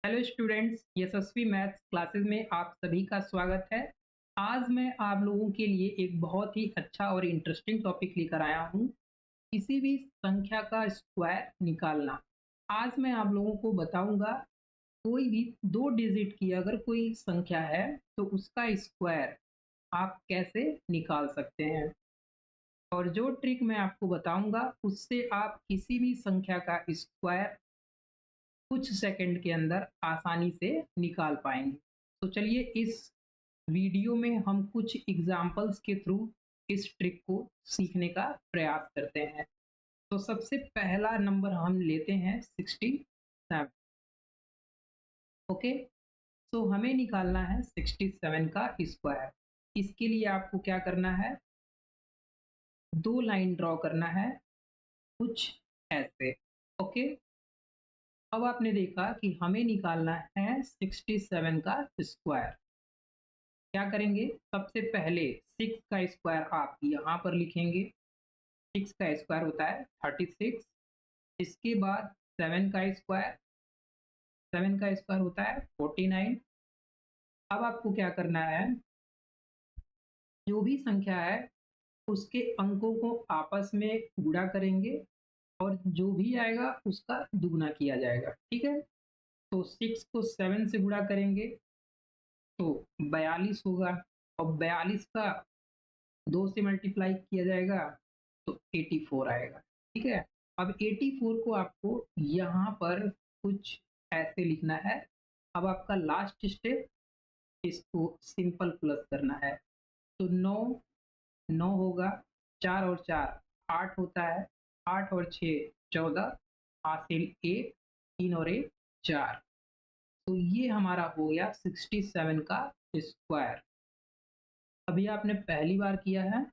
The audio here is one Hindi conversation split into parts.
हेलो स्टूडेंट्स, यशस्वी मैथ्स क्लासेस में आप सभी का स्वागत है। आज मैं आप लोगों के लिए एक बहुत ही अच्छा और इंटरेस्टिंग टॉपिक लेकर आया हूँ, किसी भी संख्या का स्क्वायर निकालना। आज मैं आप लोगों को बताऊंगा कोई भी दो डिजिट की अगर कोई संख्या है तो उसका स्क्वायर आप कैसे निकाल सकते हैं। और जो ट्रिक मैं आपको बताऊंगा उससे आप किसी भी संख्या का स्क्वायर कुछ सेकंड के अंदर आसानी से निकाल पाएंगे। तो चलिए इस वीडियो में हम कुछ एग्जाम्पल्स के थ्रू इस ट्रिक को सीखने का प्रयास करते हैं। तो सबसे पहला नंबर हम लेते हैं 67। ओके, तो हमें निकालना है 67 का स्क्वायर। इसके लिए आपको क्या करना है, दो लाइन ड्रॉ करना है कुछ ऐसे। ओके, अब आपने देखा कि हमें निकालना है 67 का स्क्वायर। क्या करेंगे, सबसे पहले 6 का स्क्वायर आप यहाँ पर लिखेंगे। 6 का स्क्वायर होता है 36। इसके बाद 7 का स्क्वायर, 7 का स्क्वायर होता है 49। अब आपको क्या करना है, जो भी संख्या है उसके अंकों को आपस में गुणा करेंगे और जो भी आएगा उसका दुगना किया जाएगा। ठीक है, तो 6 को 7 से गुणा करेंगे तो 42 होगा, और 42 का 2 से मल्टीप्लाई किया जाएगा तो 84 आएगा। ठीक है, अब 84 को आपको यहाँ पर कुछ ऐसे लिखना है। अब आपका लास्ट स्टेप, इसको सिंपल प्लस करना है। तो 9 9 होगा, 4 और 4 8 होता है, 8 और 6 14, हासिल 1, 3 और 1 4। तो ये हमारा हो गया 67 का स्क्वायर। अभी आपने पहली बार किया है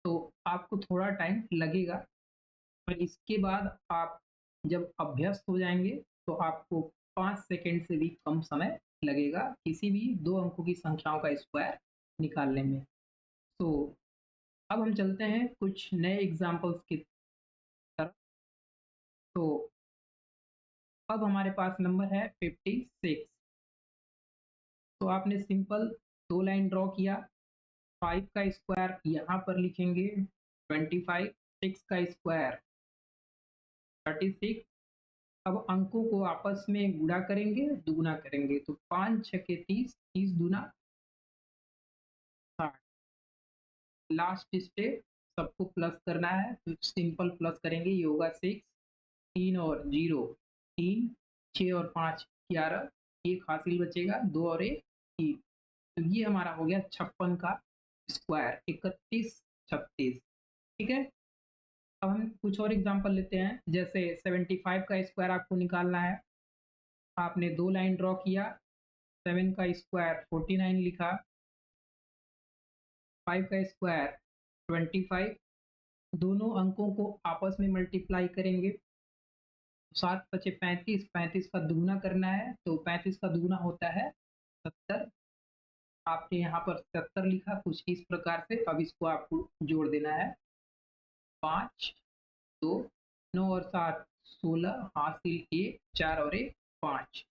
तो आपको थोड़ा टाइम लगेगा, पर इसके बाद आप जब अभ्यस्त हो जाएंगे तो आपको 5 सेकंड से भी कम समय लगेगा किसी भी दो अंकों की संख्याओं का स्क्वायर निकालने में। तो अब हम चलते हैं कुछ नए एग्जाम्पल्स की तरफ। तो अब हमारे पास नंबर है 56। तो आपने सिंपल दो लाइन ड्रॉ किया। 5 का स्क्वायर यहाँ पर लिखेंगे 25, 6 का स्क्वायर 36। अब अंकों को आपस में गुणा करेंगे, दुगुना करेंगे तो 5 छके 30, 30 दूना 60। लास्ट स्टेप, सबको प्लस करना है तो सिंपल प्लस करेंगे, ये होगा 6, 3 और 0 3, 6 और 5 11, एक हासिल बचेगा 2 और 1 3। तो ये हमारा हो गया 56 का स्क्वायर, 31 36। ठीक है, अब हम कुछ और एग्जांपल लेते हैं। जैसे 75 का स्क्वायर आपको निकालना है। आपने दो लाइन ड्रॉ किया, 7 का स्क्वायर 49 लिखा, 5 का स्क्वायर 25। दोनों अंकों को आपस में मल्टीप्लाई करेंगे, 7 पचे 35, 35 का दुगुना करना है तो 35 का दुगुना होता है 70। आपने यहाँ पर 70 लिखा कुछ इस प्रकार से। अब इसको आपको जोड़ देना है, 5 2 9 और 7 16, हासिल 1 4 और 1 5।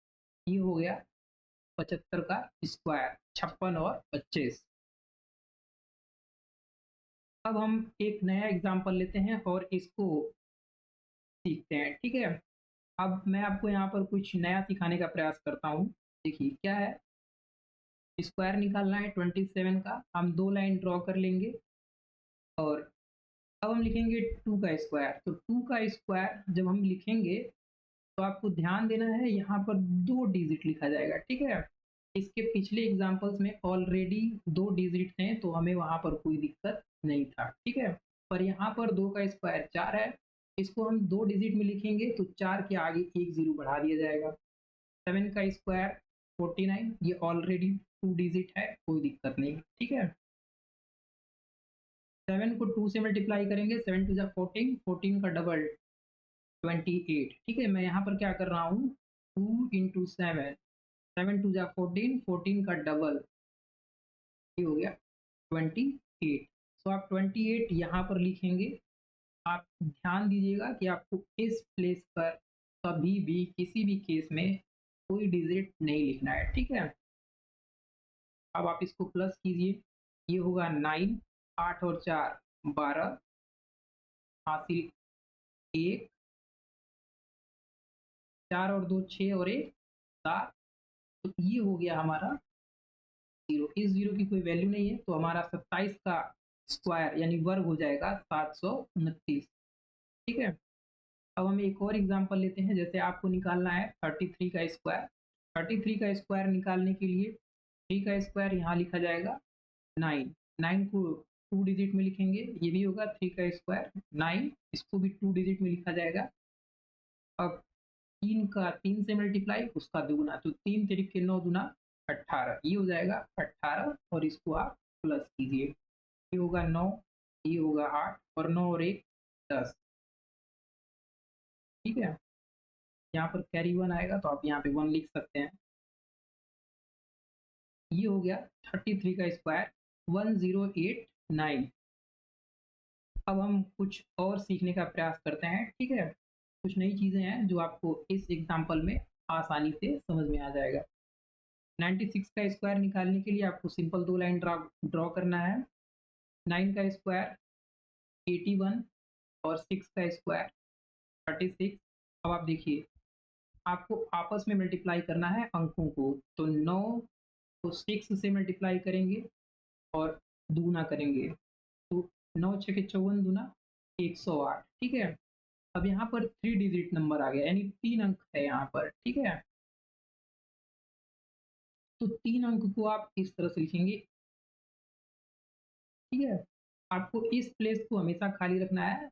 ये हो गया 75 का स्क्वायर, 56 और 25। अब हम एक नया एग्जांपल लेते हैं और इसको सीखते हैं। ठीक है, अब मैं आपको यहाँ पर कुछ नया सिखाने का प्रयास करता हूँ। देखिए क्या है, स्क्वायर निकालना है 27 का। हम दो लाइन ड्रॉ कर लेंगे और अब हम लिखेंगे 2 का स्क्वायर। तो 2 का स्क्वायर जब हम लिखेंगे तो आपको ध्यान देना है, यहाँ पर दो डिजिट लिखा जाएगा। ठीक है, इसके पिछले एग्जांपल्स में ऑलरेडी दो डिजिट हैं तो हमें वहां पर कोई दिक्कत नहीं था। ठीक है, पर यहाँ पर 2 का स्क्वायर 4 है, इसको हम दो डिजिट में लिखेंगे तो 4 के आगे एक जीरो बढ़ा दिया जाएगा। 7 का स्क्वायर 49, ये ऑलरेडी टू डिजिट है, कोई दिक्कत नहीं। ठीक है, 7 को 2 से मल्टीप्लाई करेंगे, 7 टू जा 14, 14 का डबल 28। ठीक है, मैं यहाँ पर क्या कर रहा हूँ, 2 इंटू 7, 7 टू जा 14, 14 का डबल, ये हो गया 28। तो आप 28 यहाँ पर लिखेंगे। आप ध्यान दीजिएगा कि आपको इस प्लेस पर कभी भी किसी भी केस में कोई डिजिट नहीं लिखना है, ठीक है। अब आप इसको प्लस कीजिए, ये होगा 9, 8 और 4 12, हासिल 1, 4 और 2 6 और 1 7। तो ये हो गया हमारा 0। इस 0 की कोई वैल्यू नहीं है, तो हमारा 27 का स्क्वायर यानी वर्ग हो जाएगा 729, ठीक है। अब हम एक और एग्जांपल लेते हैं, जैसे आपको निकालना है 33 का स्क्वायर। 33 का स्क्वायर निकालने के लिए 3 का स्क्वायर यहाँ लिखा जाएगा 9, 9 को 2 डिजिट में लिखेंगे, ये भी होगा 3 का स्क्वायर 9, इसको भी 2 डिजिट में लिखा जाएगा। अब 3 का 3 से मल्टीप्लाई, उसका दुगुना, तो 3 तिरिक 9 दुना 18, ये हो जाएगा 18 और इसको आप प्लस कीजिए, ये होगा 9, ये होगा 8 और 9 और 1 10, ठीक है। यहाँ पर कैरी 1 आएगा तो आप यहाँ पे 1 लिख सकते हैं। ये हो गया 33 का स्क्वायर 1089। अब हम कुछ और सीखने का प्रयास करते हैं, ठीक है। कुछ नई चीज़ें हैं जो आपको इस एग्जाम्पल में आसानी से समझ में आ जाएगा। 96 का स्क्वायर निकालने के लिए आपको सिंपल 2 लाइन ड्रॉ करना है। 9 का स्क्वायर 81 और 6 का स्क्वायर 36। अब आप देखिए, आपको आपस में मल्टीप्लाई करना है अंकों को, तो 9 को 6 से मल्टीप्लाई करेंगे और दूना करेंगे, तो 9 छके 54 दूना 108, ठीक है। अब यहाँ पर 3 डिजिट नंबर आ गया, यानी 3 अंक है यहाँ पर, ठीक है। तो 3 अंक को आप इस तरह से लिखेंगे, ठीक है। आपको इस प्लेस को हमेशा खाली रखना है,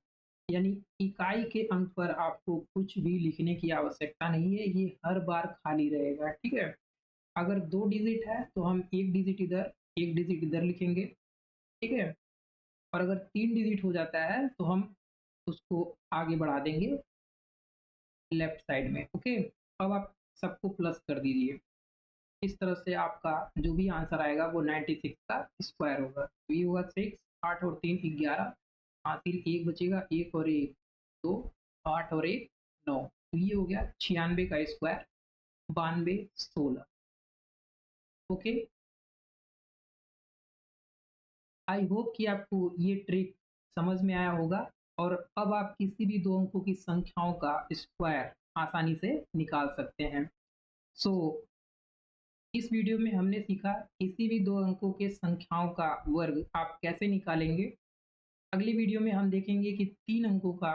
यानी इकाई के अंक पर आपको कुछ भी लिखने की आवश्यकता नहीं है, ये हर बार खाली रहेगा, ठीक है। अगर 2 डिजिट है तो हम 1 डिजिट इधर 1 डिजिट इधर लिखेंगे, ठीक है। और अगर 3 डिजिट हो जाता है तो हम उसको आगे बढ़ा देंगे लेफ्ट साइड में, ओके। अब आप सबको प्लस कर दीजिए, इस तरह से आपका जो भी आंसर आएगा वो 96 का स्क्वायर होगा। तो ये होगा 6, 8 और 3 11, हासिल 1 बचेगा, 1 और 1 2, 8 और 1 9, तो ये हो गया 96 का स्क्वायर 92 16, ओके। आई होप कि आपको ये ट्रिक समझ में आया होगा और अब आप किसी भी दो अंकों की संख्याओं का स्क्वायर आसानी से निकाल सकते हैं। सो इस वीडियो में हमने सीखा किसी भी दो अंकों के संख्याओं का वर्ग आप कैसे निकालेंगे। अगली वीडियो में हम देखेंगे कि 3 अंकों का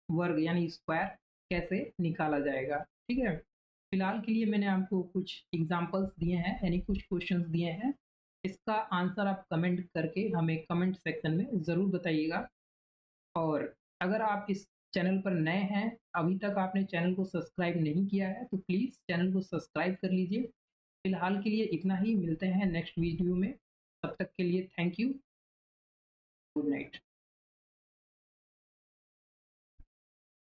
वर्ग यानी स्क्वायर कैसे निकाला जाएगा, ठीक है। फिलहाल के लिए मैंने आपको कुछ एग्जांपल्स दिए हैं, यानी कुछ क्वेश्चंस दिए हैं। इसका आंसर आप कमेंट करके हमें कमेंट सेक्शन में ज़रूर बताइएगा। और अगर आप इस चैनल पर नए हैं, अभी तक आपने चैनल को सब्सक्राइब नहीं किया है, तो प्लीज़ चैनल को सब्सक्राइब कर लीजिए। फिलहाल के लिए इतना ही, मिलते हैं नेक्स्ट वीडियो में। तब तक के लिए थैंक यू, गुड नाइट।